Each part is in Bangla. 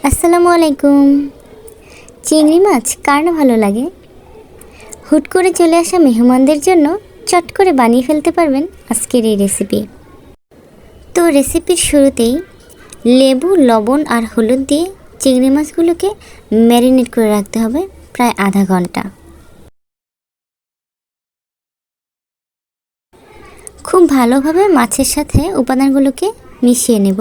আসসালামু আলাইকুম। চিংড়ি মাছ কার না ভালো লাগে? হুট করে চলে আসা মেহমানদের জন্য চট করে বানিয়ে ফেলতে পারবেন আজকের এই রেসিপি। তো রেসিপির শুরুতেই লেবু, লবণ আর হলুদ দিয়ে চিংড়ি মাছগুলোকে ম্যারিনেট করে রাখতে হবে প্রায় আধা ঘন্টা। খুব ভালোভাবে মাছের সাথে উপাদানগুলোকে মিশিয়ে নেব।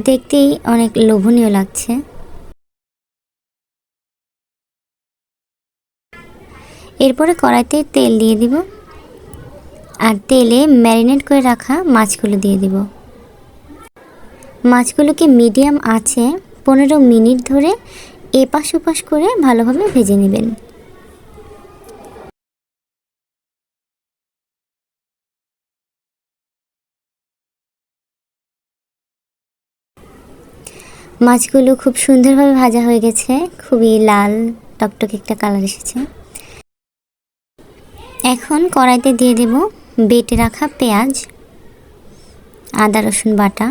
দেখতেই অনেক লোভনীয় লাগছে। এরপরে কড়াইতে তেল দিয়ে দিব আর তেলে ম্যারিনেট করে রাখা মাছগুলো দিয়ে দিব। মাছগুলোকে মিডিয়াম আঁচে 15 মিনিট ধরে এপাশ ওপাশ করে ভালোভাবে ভেজে নেবেন। মাছগুলো খুব সুন্দরভাবে ভাজা হয়ে গেছে, খুবই লাল টকটকে একটা কালার এসেছে। এখন কড়াইতে দিয়ে দেব বেটে রাখা পেঁয়াজ, আদা রসুন বাটা,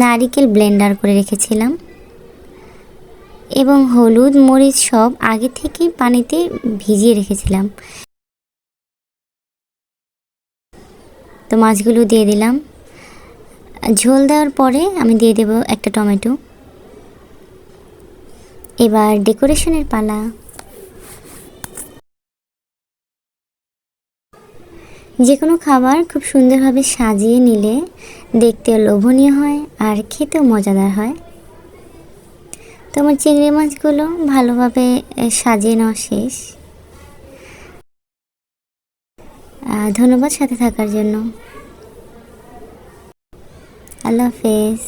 নারিকেল ব্লেন্ডার করে রেখেছিলাম এবং হলুদ মরিচ সব আগে থেকেই পানিতে ভিজিয়ে রেখেছিলাম। তো মাছগুলো দিয়ে দিলাম। ঝোল দেওয়ার পরে আমি দিয়ে দেব একটা টমেটো। এবার ডেকোরেশনের পালা। যে কোনো খাবার খুব সুন্দরভাবে সাজিয়ে নিলে দেখতে লোভনীয় হয় আর খেতেও মজাদার হয়। তো আমার চিংড়ি মাছগুলো ভালোভাবে সাজিয়ে নেওয়া শেষ। ধন্যবাদ সাথে থাকার জন্য। আল্লাহ হাফেজ।